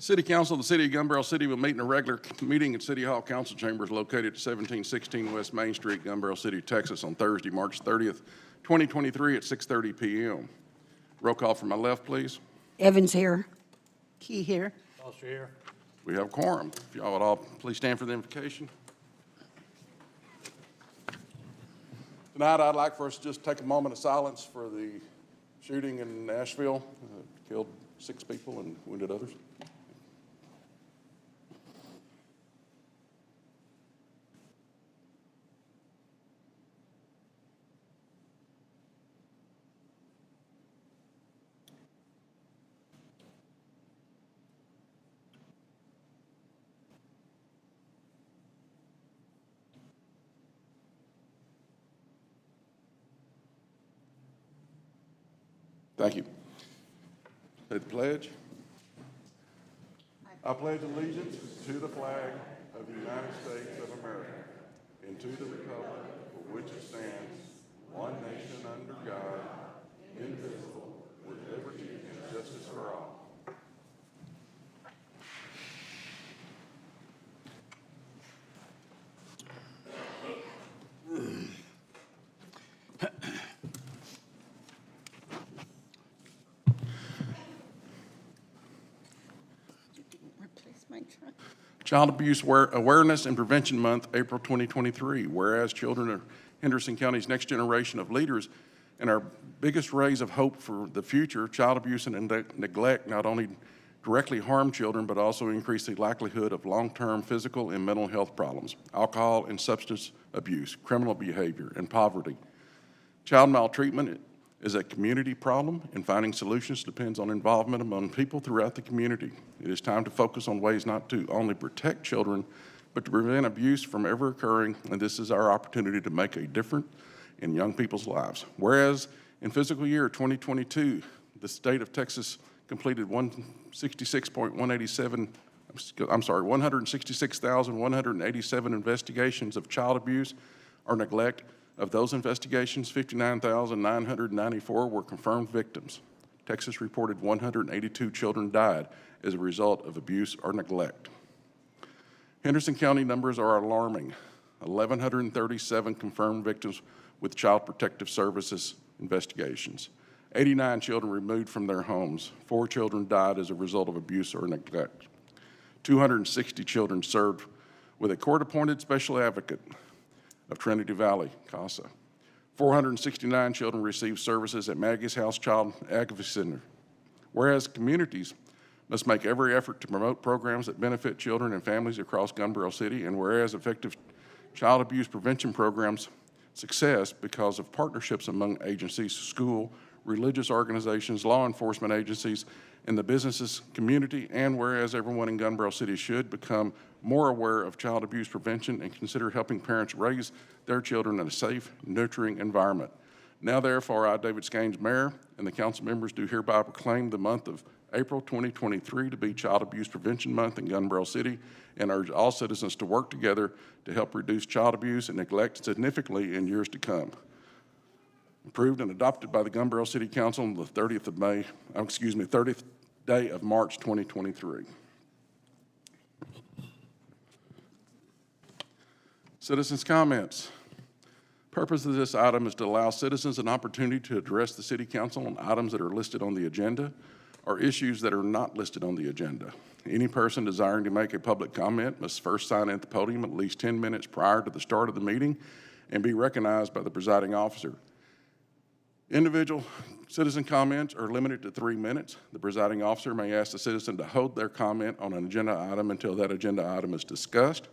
The City Council of the City of Gun Barrel City will meet in a regular meeting at City Hall Council Chambers located at 1716 West Main Street, Gun Barrel City, Texas on Thursday, March 30th, 2023 at 6:30 p.m. Roll call from my left, please. Evans here. Key here. Foster here. We have quorum. If y'all would all please stand for the invocation. Tonight, I'd like for us to just take a moment of silence for the shooting in Nashville. Killed 6 people and wounded others. Thank you. Say the pledge. I pledge allegiance to the flag of the United States of America and to the republic for which it stands, one nation under God, indivisible, with liberty and justice for all. Replace my truck. Child Abuse Awareness and Prevention Month, April 2023. Whereas children are Henderson County's next generation of leaders and our biggest rays of hope for the future, child abuse and neglect not only directly harm children, but also increase the likelihood of long-term physical and mental health problems, alcohol and substance abuse, criminal behavior, and poverty. Child maltreatment is a community problem, and finding solutions depends on involvement among people throughout the community. It is time to focus on ways not to only protect children, but to prevent abuse from ever occurring, and this is our opportunity to make a difference in young people's lives. Whereas in fiscal year 2022, the state of Texas completed 166,187 investigations of child abuse or neglect. Of those investigations, 59,994 were confirmed victims. Texas reported 182 children died as a result of abuse or neglect. Henderson County numbers are alarming. 1,137 confirmed victims with Child Protective Services investigations. 89 children removed from their homes. 4 children died as a result of abuse or neglect. 260 children served with a court-appointed special advocate of Trinity Valley, CASA. 469 children received services at Maggie's House Child Advocacy Center. Whereas communities must make every effort to promote programs that benefit children and families across Gun Barrel City, and whereas effective child abuse prevention programs success because of partnerships among agencies, school, religious organizations, law enforcement agencies, and the businesses community, and whereas everyone in Gun Barrel City should become more aware of child abuse prevention and consider helping parents raise their children in a safe, nurturing environment. Now therefore, I, David Skanes, Mayor, and the council members do hereby proclaim the month of April 2023 to be Child Abuse Prevention Month in Gun Barrel City, and urge all citizens to work together to help reduce child abuse and neglect significantly in years to come. Approved and adopted by the Gun Barrel City Council on the 30th day of March 2023. Citizens' comments. Purpose of this item is to allow citizens an opportunity to address the City Council on items that are listed on the agenda or issues that are not listed on the agenda. Any person desiring to make a public comment must first sign in at the podium at least 10 minutes prior to the start of the meeting and be recognized by the presiding officer. Individual citizen comments are limited to 3 minutes. The presiding officer may ask the citizen to hold their comment on an agenda item until that agenda item is discussed.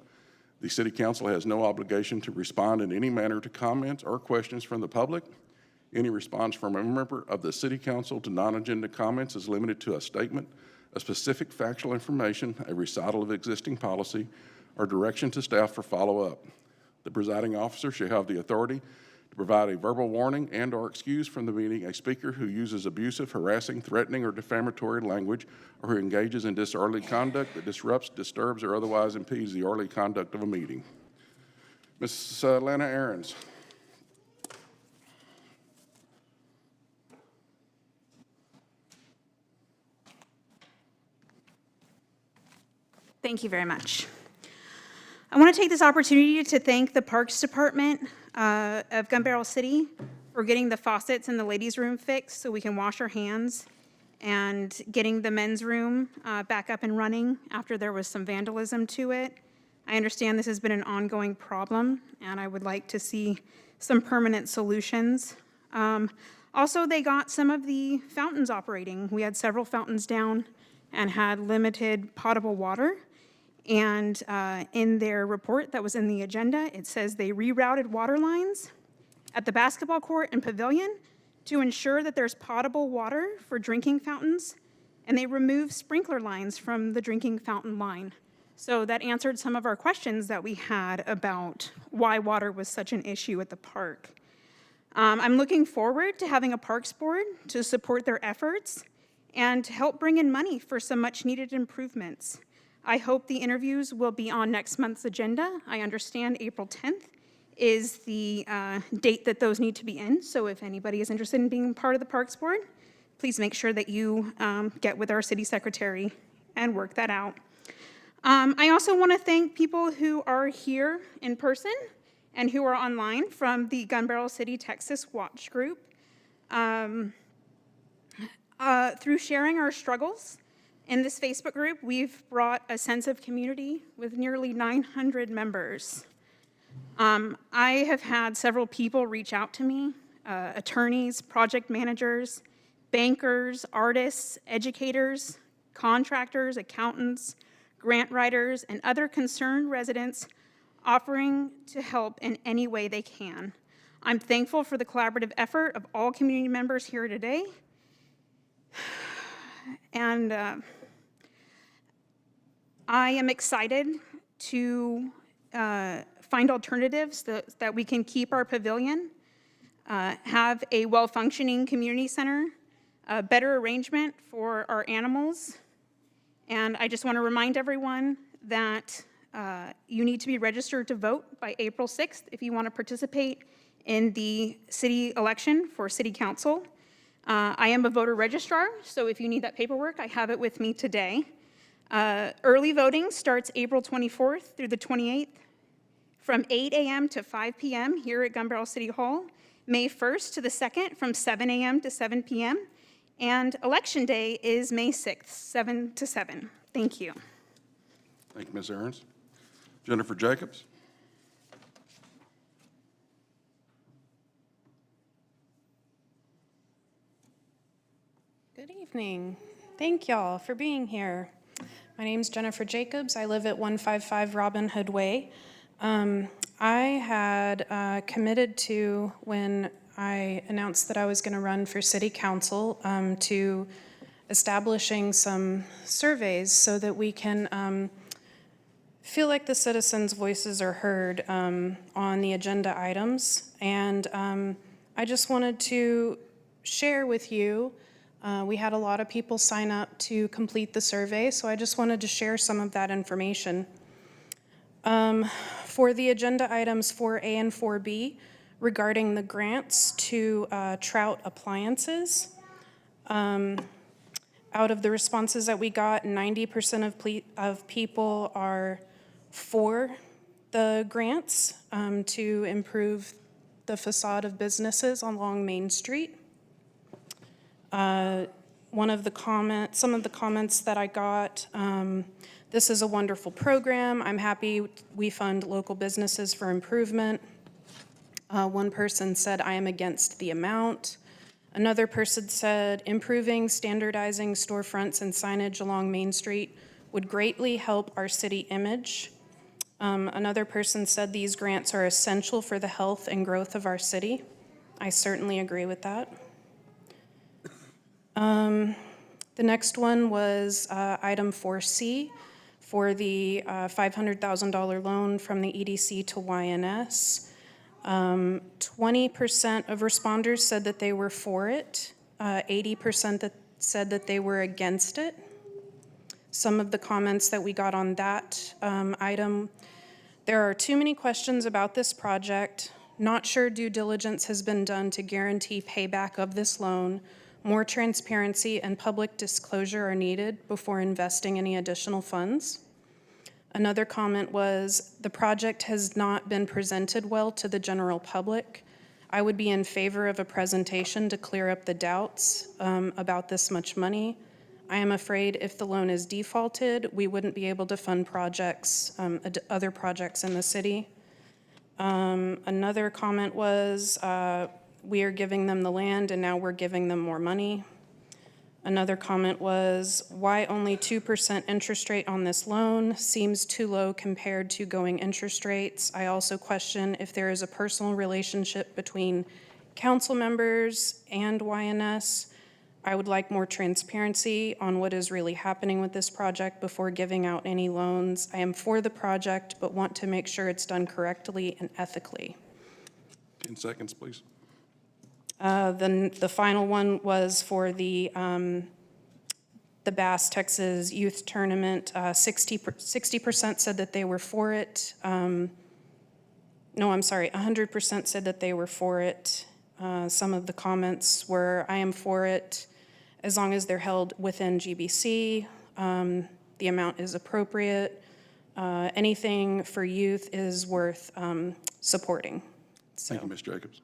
The City Council has no obligation to respond in any manner to comments or questions from the public. Any response from a member of the City Council to non-agenda comments is limited to a statement of specific factual information, a recital of existing policy, or direction to staff for follow-up. The presiding officer shall have the authority to provide a verbal warning and or excuse from the meeting a speaker who uses abusive, harassing, threatening, or defamatory language, or who engages in disorderly conduct that disrupts, disturbs, or otherwise impedes the orderly conduct of a meeting. Ms. Lana Aarons. Thank you very much. I want to take this opportunity to thank the Parks Department of Gun Barrel City for getting the faucets in the ladies' room fixed so we can wash our hands, and getting the men's room back up and running after there was some vandalism to it. I understand this has been an ongoing problem, and I would like to see some permanent solutions. Also, they got some of the fountains operating. We had several fountains down and had limited potable water. And in their report that was in the agenda, it says they rerouted water lines at the basketball court and pavilion to ensure that there's potable water for drinking fountains, and they removed sprinkler lines from the drinking fountain line. So that answered some of our questions that we had about why water was such an issue at the park. I'm looking forward to having a parks board to support their efforts and to help bring in money for some much needed improvements. I hope the interviews will be on next month's agenda. I understand April 10th is the date that those need to be in. So if anybody is interested in being part of the Parks Board, please make sure that you get with our city secretary and work that out. I also want to thank people who are here in person and who are online from the Gun Barrel City, Texas Watch Group. Through sharing our struggles in this Facebook group, we've brought a sense of community with nearly 900 members. I have had several people reach out to me, attorneys, project managers, bankers, artists, educators, contractors, accountants, grant writers, and other concerned residents offering to help in any way they can. I'm thankful for the collaborative effort of all community members here today. And I am excited to find alternatives that we can keep our pavilion, have a well-functioning community center, a better arrangement for our animals. And I just want to remind everyone that you need to be registered to vote by April 6th if you want to participate in the city election for city council. I am a voter registrar, so if you need that paperwork, I have it with me today. Early voting starts April 24th through the 28th from 8 a.m. to 5 p.m. here at Gun Barrel City Hall, May 1st to the 2nd from 7 a.m. to 7 p.m., and Election Day is May 6th, 7 to 7. Thank you. Thank you, Ms. Ahrens. Jennifer Jacobs. Good evening. Thank y'all for being here. My name's Jennifer Jacobs. I live at 155 Robin Hood Way. I had committed to, when I announced that I was going to run for city council, to establishing some surveys so that we can feel like the citizens' voices are heard on the agenda items. And I just wanted to share with you, we had a lot of people sign up to complete the survey, so I just wanted to share some of that information. For the agenda items 4A and 4B, regarding the grants to Trout Appliances. Out of the responses that we got, 90% of people are for the grants to improve the facade of businesses along Main Street. Some of the comments that I got, this is a wonderful program. I'm happy we fund local businesses for improvement. One person said, I am against the amount. Another person said, improving, standardizing storefronts and signage along Main Street would greatly help our city image. Another person said these grants are essential for the health and growth of our city. I certainly agree with that. The next one was item 4C for the $500,000 loan from the EDC to YNS. 20% of responders said that they were for it. 80% that said that they were against it. Some of the comments that we got on that item, there are too many questions about this project. Not sure due diligence has been done to guarantee payback of this loan. More transparency and public disclosure are needed before investing any additional funds. Another comment was, the project has not been presented well to the general public. I would be in favor of a presentation to clear up the doubts about this much money. I am afraid if the loan is defaulted, we wouldn't be able to fund projects, other projects in the city. Another comment was, we are giving them the land and now we're giving them more money. Another comment was, why only 2% interest rate on this loan? Seems too low compared to going interest rates. I also question if there is a personal relationship between council members and YNS. I would like more transparency on what is really happening with this project before giving out any loans. I am for the project, but want to make sure it's done correctly and ethically. 10 seconds, please. Then the final one was for the Bass Texas Youth Tournament. 60% said that they were for it. No, I'm sorry, 100% said that they were for it. Some of the comments were, I am for it as long as they're held within GBC. The amount is appropriate. Anything for youth is worth supporting. Thank you, Ms. Jacobs.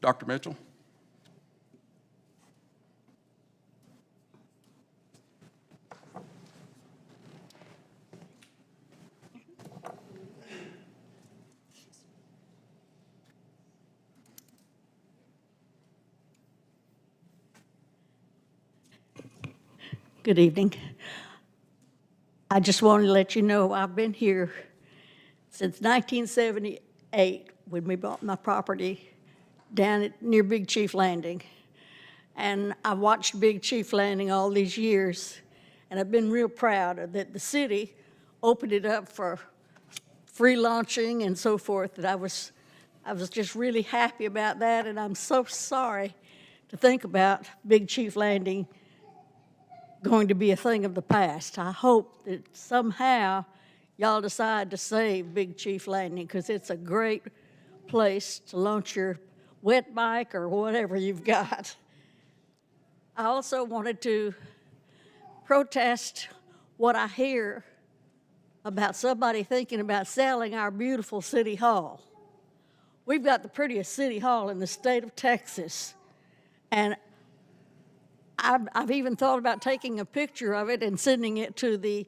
Dr. Mitchell? Good evening. I just wanted to let you know I've been here since 1978 when we bought my property down near Big Chief Landing. And I watched Big Chief Landing all these years, and I've been real proud that the city opened it up for free launching and so forth. That I was just really happy about that, and I'm so sorry to think about Big Chief Landing going to be a thing of the past. I hope that somehow y'all decide to save Big Chief Landing, because it's a great place to launch your wet bike or whatever you've got. I also wanted to protest what I hear about somebody thinking about selling our beautiful city hall. We've got the prettiest city hall in the state of Texas, and I've even thought about taking a picture of it and sending it to the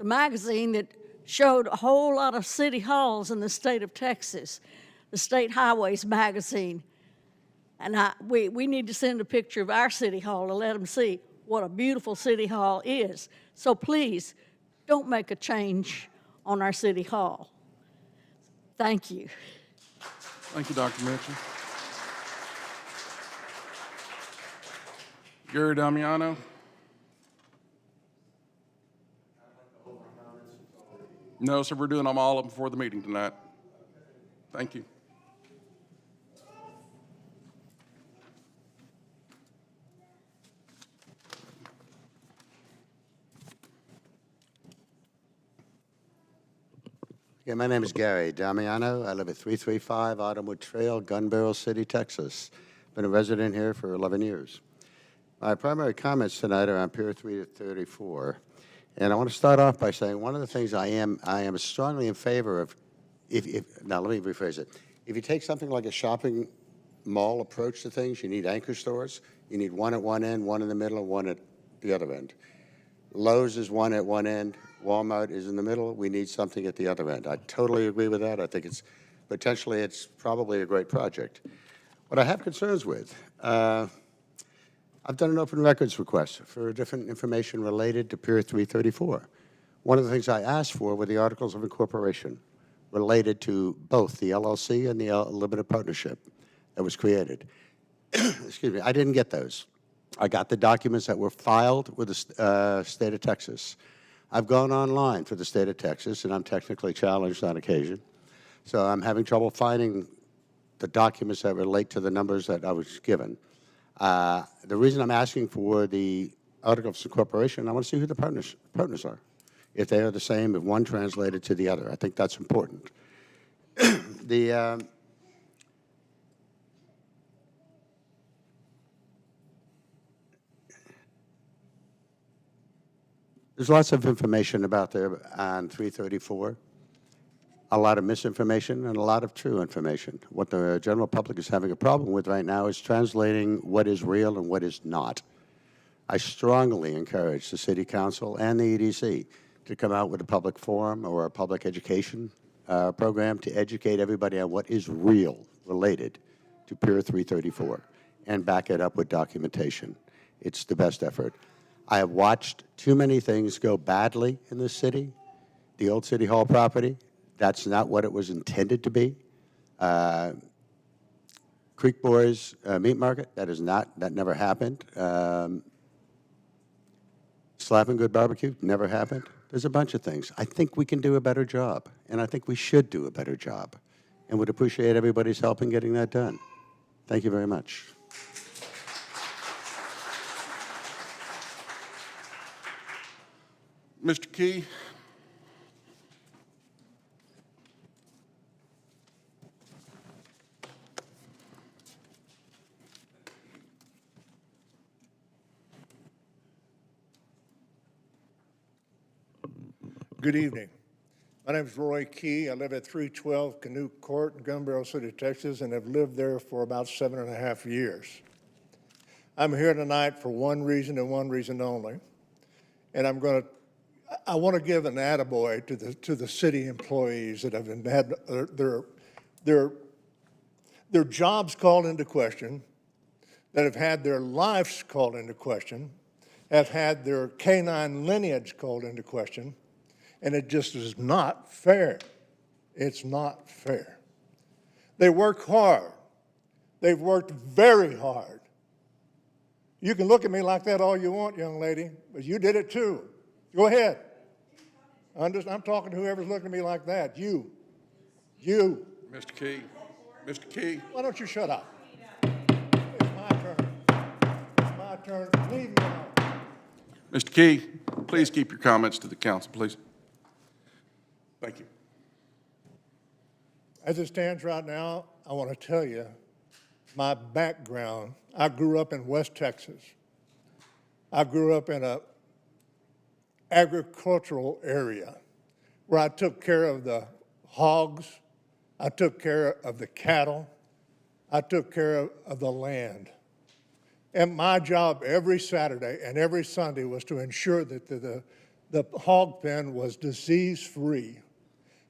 magazine that showed a whole lot of city halls in the state of Texas, the State Highways magazine. And we need to send a picture of our city hall to let them see what a beautiful city hall is. So please, don't make a change on our city hall. Thank you. Thank you, Dr. Mitchell. Gary Damiano? No, sir, we're doing them all before the meeting tonight. Thank you. Yeah, my name is Gary Damiano. I live at 335 Autumnwood Trail, Gun Barrel City, Texas. Been a resident here for 11 years. My primary comments tonight are on Pier 3 to 34. And I want to start off by saying one of the things I am strongly in favor of, now let me rephrase it. If you take something like a shopping mall approach to things, you need anchor stores. You need one at one end, one in the middle, and one at the other end. Lowe's is one at one end. Walmart is in the middle. We need something at the other end. I totally agree with that. I think it's probably a great project. What I have concerns with, I've done an open records request for different information related to Pier 334. One of the things I asked for were the articles of incorporation related to both the LLC and the limited partnership that was created. Excuse me, I didn't get those. I got the documents that were filed with the state of Texas. I've gone online for the state of Texas, and I'm technically challenged on occasion. So I'm having trouble finding the documents that relate to the numbers that I was given. The reason I'm asking for the articles of incorporation, I want to see who the partners are. If they are the same, if one translated to the other. I think that's important. There's lots of information about there on 334, a lot of misinformation and a lot of true information. What the general public is having a problem with right now is translating what is real and what is not. I strongly encourage the City Council and the EDC to come out with a public forum or a public education program to educate everybody on what is real related to Pier 334 and back it up with documentation. It's the best effort. I have watched too many things go badly in this city. The old City Hall property, that's not what it was intended to be. Creek Boys Meat Market, that never happened. Slapping Good Barbecue, never happened. There's a bunch of things. I think we can do a better job, and I think we should do a better job, and would appreciate everybody's help in getting that done. Thank you very much. Mr. Key? Good evening. My name is Roy Key. I live at 312 Canoe Court in Gun Barrel City, Texas, and have lived there for about 7.5 years. I'm here tonight for one reason and one reason only, and I want to give an attaboy to the city employees that have had their jobs called into question, that have had their lives called into question, have had their canine lineage called into question. And it just is not fair. It's not fair. They work hard. They've worked very hard. You can look at me like that all you want, young lady, but you did it too. Go ahead. I'm talking to whoever's looking at me like that. You. Mr. Key. Mr. Key. Why don't you shut up? It's my turn. It's my turn. Leave me alone. Mr. Key, please keep your comments to the council, please. Thank you. As it stands right now, I want to tell you my background. I grew up in West Texas. I grew up in an agricultural area where I took care of the hogs, I took care of the cattle, I took care of the land. And my job every Saturday and every Sunday was to ensure that the hog pen was disease-free.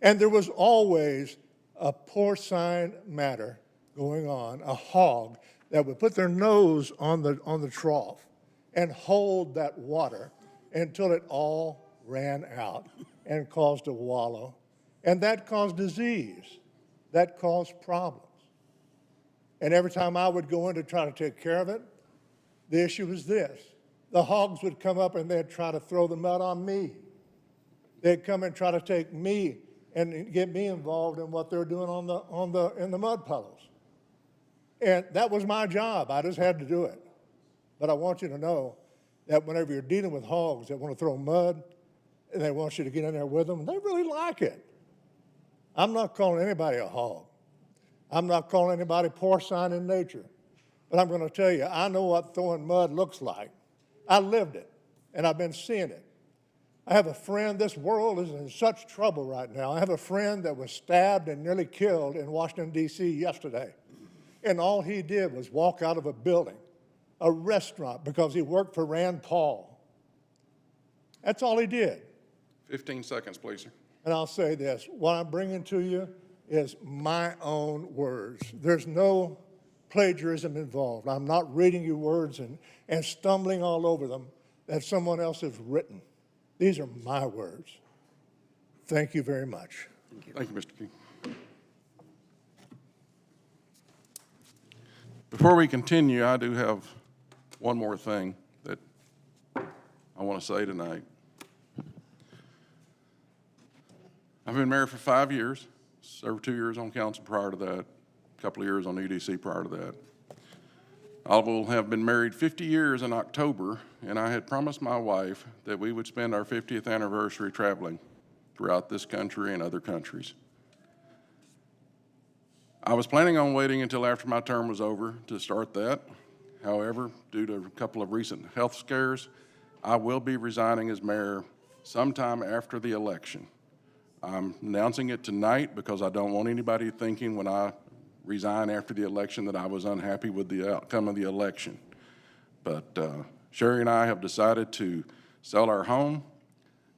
And there was always a porcine matter going on, a hog that would put their nose on the trough and hold that water until it all ran out and caused a wallow. And that caused disease. That caused problems. And every time I would go in to try to take care of it, the issue was this. The hogs would come up and they'd try to throw the mud on me. They'd come and try to take me and get me involved in what they're doing in the mud puddles. And that was my job. I just had to do it. But I want you to know that whenever you're dealing with hogs that want to throw mud and they want you to get in there with them, they really like it. I'm not calling anybody a hog. I'm not calling anybody porcine in nature. But I'm going to tell you, I know what throwing mud looks like. I lived it, and I've been seeing it. I have a friend, this world is in such trouble right now. I have a friend that was stabbed and nearly killed in Washington, D.C. yesterday. And all he did was walk out of a building, a restaurant, because he worked for Rand Paul. That's all he did. 15 seconds, please, sir. And I'll say this, what I'm bringing to you is my own words. There's no plagiarism involved. I'm not reading you words and stumbling all over them that someone else has written. These are my words. Thank you very much. Thank you, Mr. Key. Before we continue, I do have one more thing that I want to say tonight. I've been mayor for 5 years, served 2 years on council prior to that, a couple of years on EDC prior to that. I will have been married 50 years in October, and I had promised my wife that we would spend our 50th anniversary traveling throughout this country and other countries. I was planning on waiting until after my term was over to start that. However, due to a couple of recent health scares, I will be resigning as mayor sometime after the election. I'm announcing it tonight because I don't want anybody thinking when I resign after the election that I was unhappy with the outcome of the election. But Sherry and I have decided to sell our home,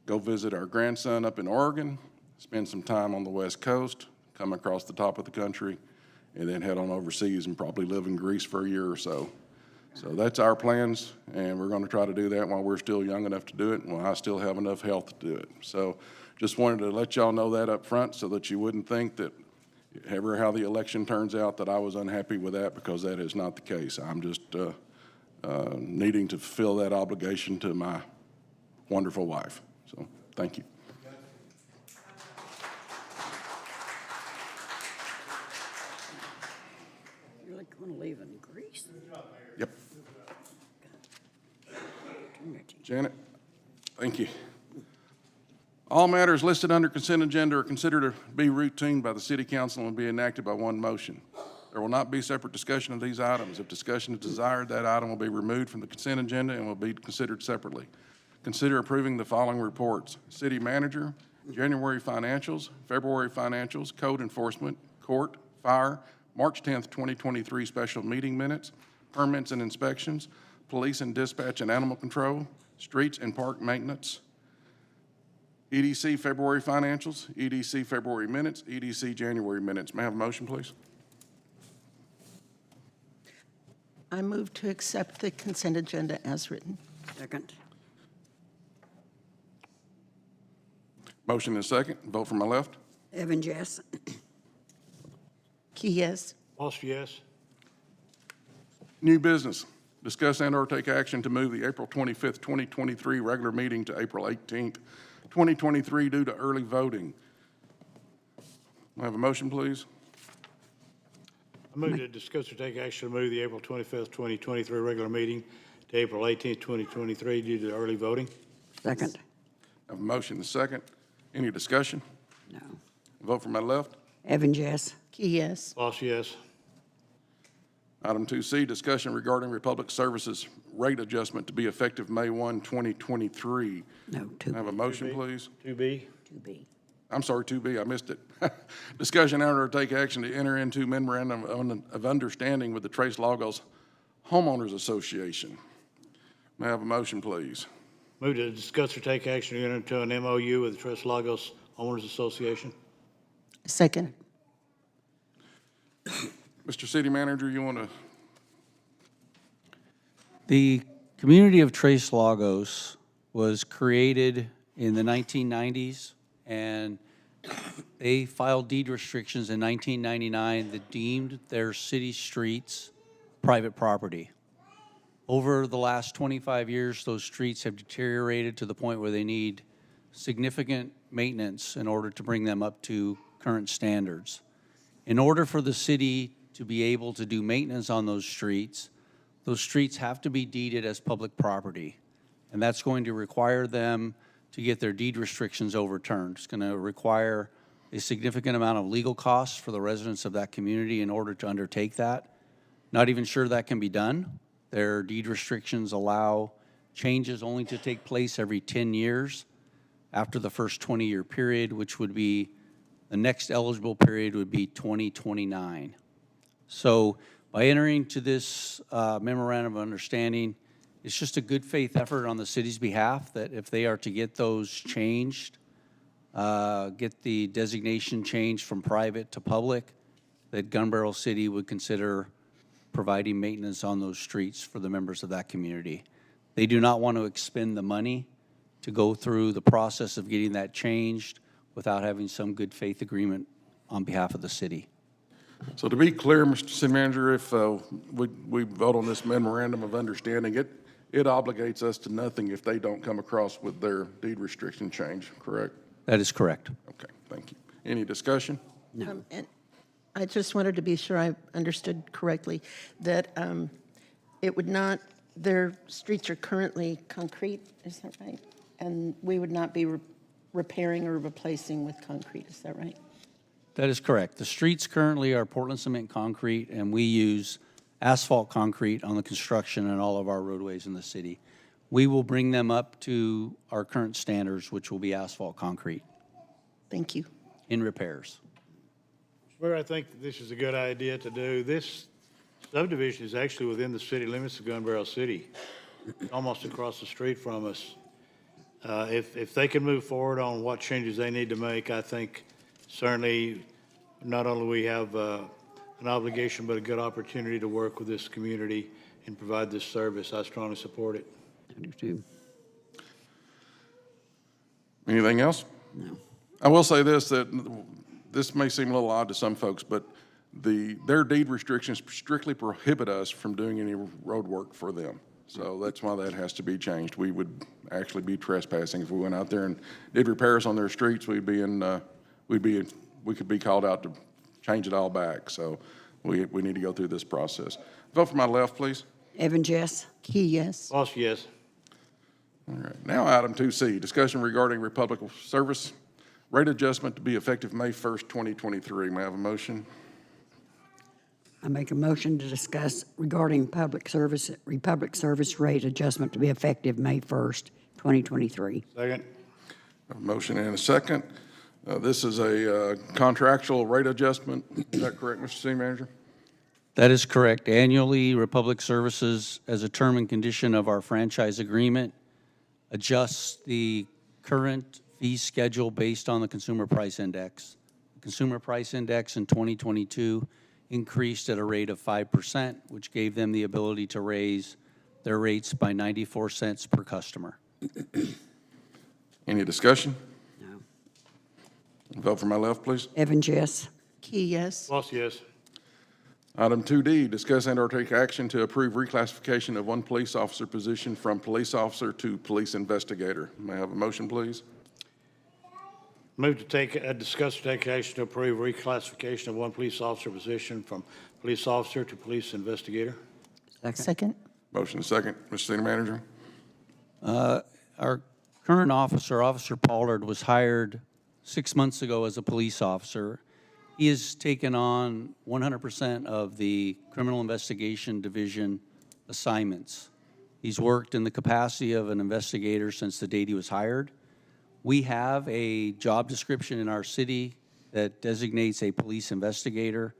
go visit our grandson up in Oregon, spend some time on the West Coast, come across the top of the country, and then head on overseas and probably live in Greece for a year or so. So that's our plans, and we're going to try to do that while we're still young enough to do it, and while I still have enough health to do it. So just wanted to let y'all know that up front so that you wouldn't think that ever how the election turns out that I was unhappy with that, because that is not the case. I'm just needing to fulfill that obligation to my wonderful wife. So thank you. You're like going to live in Greece? Yep. Janet, thank you. All matters listed under consent agenda are considered to be routine by the city council and will be enacted by one motion. There will not be separate discussion of these items. If discussion is desired, that item will be removed from the consent agenda and will be considered separately. Consider approving the following reports: City Manager, January financials, February financials, Code Enforcement, Court, Fire, March 10th, 2023 special meeting minutes, permits and inspections, Police and Dispatch and Animal Control, Streets and Park Maintenance, EDC February financials, EDC February minutes, EDC January minutes. May I have a motion, please? I move to accept the consent agenda as written. Second. Motion is second. Vote from my left. Evans, yes. Key, yes. Boss, yes. New business. Discuss and/or take action to move the April 25th, 2023 regular meeting to April 18th, 2023 due to early voting. May I have a motion, please? I move to discuss or take action to move the April 25th, 2023 regular meeting to April 18th, 2023 due to early voting. Second. I have a motion and a second. Any discussion? No. Vote from my left. Evans, yes. Key, yes. Boss, yes. Item 2C, discussion regarding Republic Services rate adjustment to be effective May 1, 2023. No, May I have a motion, please? 2B. 2B. I'm sorry, 2B, I missed it. Discussion and/or take action to enter into memorandum of understanding with the Trace Lagos Homeowners Association. May I have a motion, please? Move to discuss or take action to enter into an MOU with the Tres Lagos Homeowners Association. Second. Mr. City Manager, you want to? The community of Tres Lagos was created in the 1990s, and they filed deed restrictions in 1999 that deemed their city streets private property. Over the last 25 years, those streets have deteriorated to the point where they need significant maintenance in order to bring them up to current standards. In order for the city to be able to do maintenance on those streets have to be deeded as public property. And that's going to require them to get their deed restrictions overturned. It's going to require a significant amount of legal costs for the residents of that community in order to undertake that. Not even sure that can be done. Their deed restrictions allow changes only to take place every 10 years after the first 20-year period, which would be, the next eligible period would be 2029. So by entering to this memorandum of understanding, it's just a good faith effort on the city's behalf that if they are to get those changed, get the designation changed from private to public, that Gun Barrel City would consider providing maintenance on those streets for the members of that community. They do not want to expend the money to go through the process of getting that changed without having some good faith agreement on behalf of the city. So to be clear, Mr. City Manager, if we vote on this memorandum of understanding, it obligates us to nothing if they don't come across with their deed restriction change, correct? That is correct. Okay, thank you. Any discussion? And I just wanted to be sure I understood correctly that it would not, their streets are currently concrete, is that right? And we would not be repairing or replacing with concrete, is that right? That is correct. The streets currently are Portland cement concrete, and we use asphalt concrete on the construction and all of our roadways in the city. we will bring them up to our current standards, which will be asphalt concrete Thank you. in repairs. Where I think this is a good idea to do, this subdivision is actually within the city limits of Gun Barrel City, almost across the street from us. If they can move forward on what changes they need to make, I think certainly not only we have an obligation, but a good opportunity to work with this community and provide this service. I strongly support it. I do too. Anything else? No. I will say this, that this may seem a little odd to some folks, but their deed restrictions strictly prohibit us from doing any road work for them. So that's why that has to be changed. We would actually be trespassing if we went out there and did repairs on their streets. We could be called out to change it all back. So we need to go through this process. Vote for my left, please. Evans, yes. Key, yes. Boss, yes. All right, now item 2C, discussion regarding Republic Service rate adjustment to be effective May 1st, 2023. May I have a motion? I make a motion to discuss regarding Republic Service rate adjustment to be effective May 1st, 2023. Second. A motion and a second. This is a contractual rate adjustment. Is that correct, Mr. City Manager? That is correct. Annually, Republic Services, as a term and condition of our franchise agreement, adjusts the current fee schedule based on the Consumer Price Index. The Consumer Price Index in 2022 increased at a rate of 5%, which gave them the ability to raise their rates by 94 cents per customer. Any discussion? No. Vote for my left, please. Evans, yes. Key, yes. Boss, yes. Item 2D, discuss and/or take action to approve reclassification of one police officer position from police officer to police investigator. May I have a motion, please? Move to discuss or take action to approve reclassification of one police officer position from police officer to police investigator. Second. Motion and second. Mr. City Manager? Our current officer, Officer Pollard, was hired 6 months ago as a police officer. He has taken on 100% of the Criminal Investigation Division assignments. He's worked in the capacity of an investigator since the date he was hired. We have a job description in our city that designates a police investigator.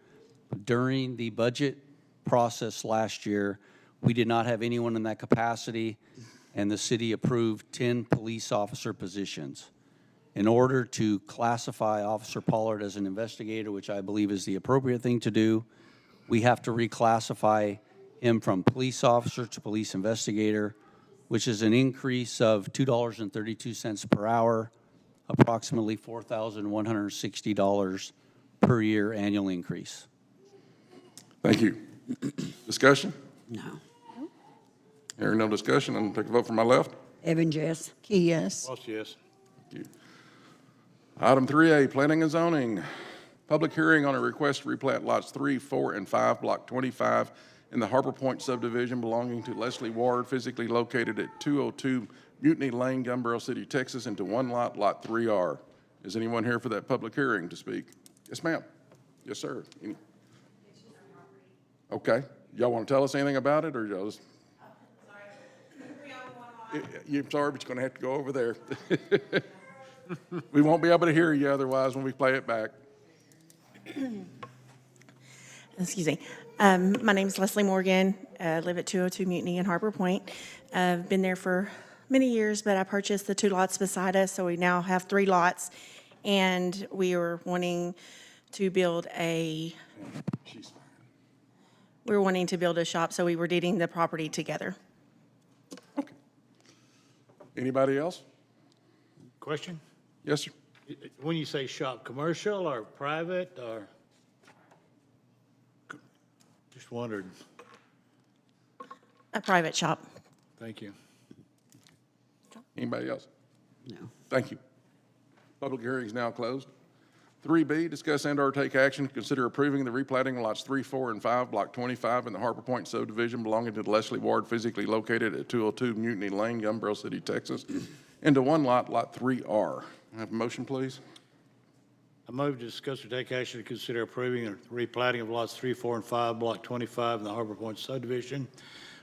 During the budget process last year, we did not have anyone in that capacity, and the city approved 10 police officer positions. In order to classify Officer Pollard as an investigator, which I believe is the appropriate thing to do, we have to reclassify him from police officer to police investigator, which is an increase of $2.32 per hour, approximately $4,160 per year annual increase. Thank you. Discussion? No. Hearing no discussion, I'm going to take a vote for my left. Evans, yes. Key, yes. Boss, yes. Thank you. Item 3A, planning and zoning. Public hearing on a request to replat lots 3, 4, and 5, block 25 in the Harbor Point subdivision belonging to Leslie Ward, physically located at 202 Mutiny Lane, Gun Barrel City, Texas, into one lot, Lot 3R. Is anyone here for that public hearing to speak? Yes, ma'am. Yes, sir. Okay. Y'all want to tell us anything about it, or y'all just? You're sorry, but you're going to have to go over there. We won't be able to hear you otherwise when we play it back. Excuse me. My name is Leslie Morgan. I live at 202 Mutiny in Harbor Point. I've been there for many years, but I purchased the 2 lots beside us, so we now have 3 lots. And we are wanting to build a shop, so we were deeding the property together. Okay. Anybody else? Question? Yes, sir. When you say shop, commercial or private or? Just wondered. A private shop. Thank you. Anybody else? No. Thank you. Public hearing is now closed. 3B, discuss and/or take action to consider approving the replatting of lots 3, 4, and 5, block 25 in the Harbor Point subdivision belonging to Leslie Ward, physically located at 202 Mutiny Lane, Gun Barrel City, Texas, into one lot, Lot 3R. Have a motion, please? I move to discuss or take action to consider approving the replatting of lots 3, 4, and 5, block 25 in the Harbor Point subdivision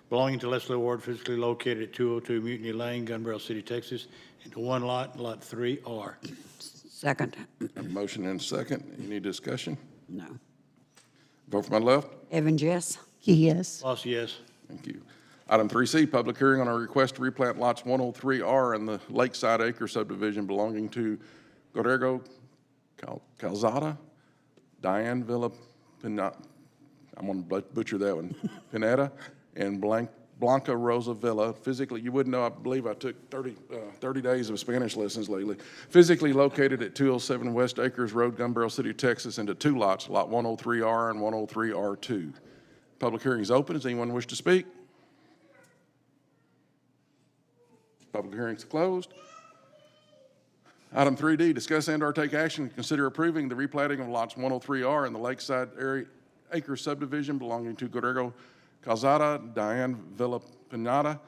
belonging to Leslie Ward, physically located at 202 Mutiny Lane, Gun Barrel City, Texas, into one lot, Lot 3R. Second. Have a motion and a second. Any discussion? No. Vote for my left. Evans, yes. Key, yes. Lost, yes. Thank you. Item 3C, public hearing on a request to replant lots 103R in the Lakeside Acre subdivision belonging to Guerrero Calzada, Diane Villa Pinata, I'm going to butcher that one, Pineta, and Blanca Rosa Villa, physically, you wouldn't know, I believe I took 30 days of Spanish lessons lately, physically located at 207 West Acres Road, Gun Barrel City, Texas, into two lots, Lot 103R and 103R2. Public hearing is open. Does anyone wish to speak? Public hearing is closed. Item 3D, discuss and/or take action to consider approving the replatting of lots 103R in the Lakeside Acre subdivision belonging to Guerrero Calzada, Diane Villa Pinata,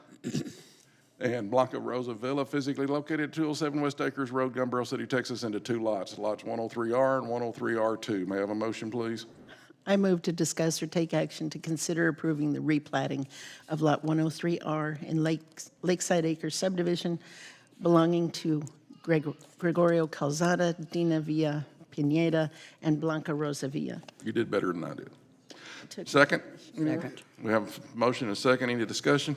and Blanca Rosa Villa, physically located at 207 West Acres Road, Gun Barrel City, Texas, into two lots, lots 103R and 103R2. May I have a motion, please? I move to discuss or take action to consider approving the replatting of Lot 103R in Lakeside Acres subdivision belonging to Gregorio Calzada, Dina Villa Pineda, and Blanca Rosa Villa. You did better than I did. Second? Second. We have a motion and a second. Any discussion?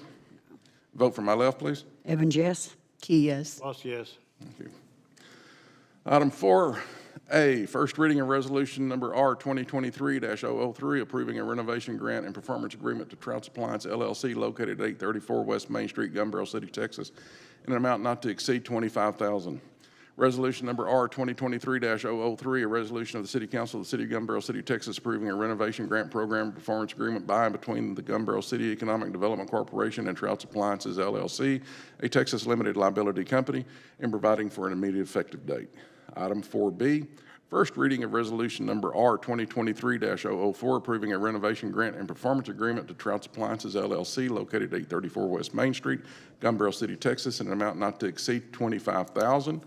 Vote for my left, please. Evans, yes. Key, yes. Lost, yes. Thank you. Item 4A, first reading of resolution number R 2023-003, approving a renovation grant and performance agreement to Trouts Appliance LLC located at 834 West Main Street, Gun Barrel City, Texas, in an amount not to exceed $25,000. Resolution number R 2023-003, a resolution of the City Council of the City of Gun Barrel City, Texas, approving a renovation grant program and performance agreement by and between the Gun Barrel City Economic Development Corporation and Trouts Appliances LLC, a Texas limited liability company, and providing for an immediate effective date. Item 4B, first reading of resolution number R 2023-004, approving a renovation grant and performance agreement to Trouts Appliances LLC located at 834 West Main Street, Gun Barrel City, Texas, in an amount not to exceed $25,000.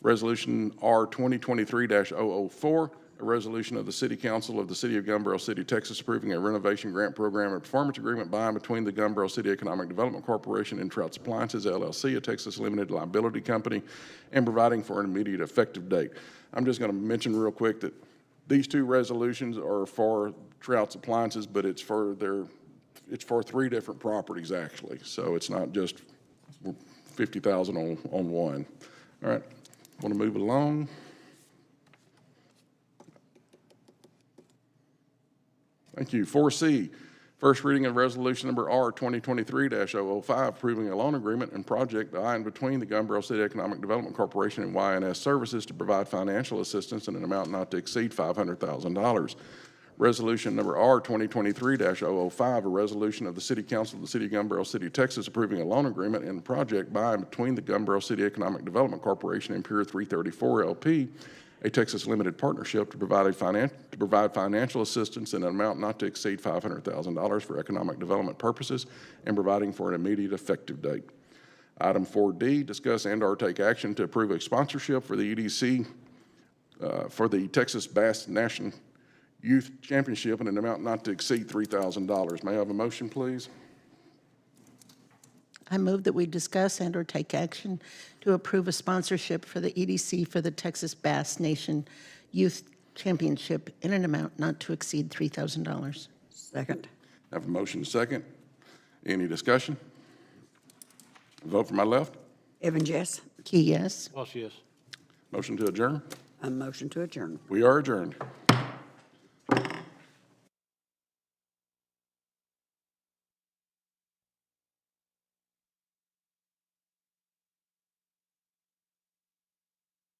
Resolution R 2023-004, a resolution of the City Council of the City of Gun Barrel City, Texas, approving a renovation grant program and performance agreement by and between the Gun Barrel City Economic Development Corporation and Trouts Appliances LLC, a Texas limited liability company, and providing for an immediate effective date. I'm just going to mention real quick that these two resolutions are for Trouts Appliances, but it's for three different properties actually. So it's not just $50,000 on one. All right, want to move along. Thank you. 4C, first reading of resolution number R 2023-005, approving a loan agreement and project by and between the Gun Barrel City Economic Development Corporation and YNS Services to provide financial assistance in an amount not to exceed $500,000. Resolution number R 2023-005, a resolution of the City Council of the City of Gun Barrel City, Texas, approving a loan agreement and project by and between the Gun Barrel City Economic Development Corporation and Pier 334 LP, a Texas limited partnership to provide financial assistance in an amount not to exceed $500,000 for economic development purposes and providing for an immediate effective date. Item 4D, discuss and/or take action to approve a sponsorship for the EDC for the Texas Bass National Youth Championship in an amount not to exceed $3,000. May I have a motion, please? I move that we discuss and/or take action to approve a sponsorship for the EDC for the Texas Bass Nation Youth Championship in an amount not to exceed $3,000. Second. I have a motion second. Any discussion? Vote for my left. Evans, yes. Key, yes. Lost, yes. Motion to adjourn. A motion to adjourn. We are adjourned.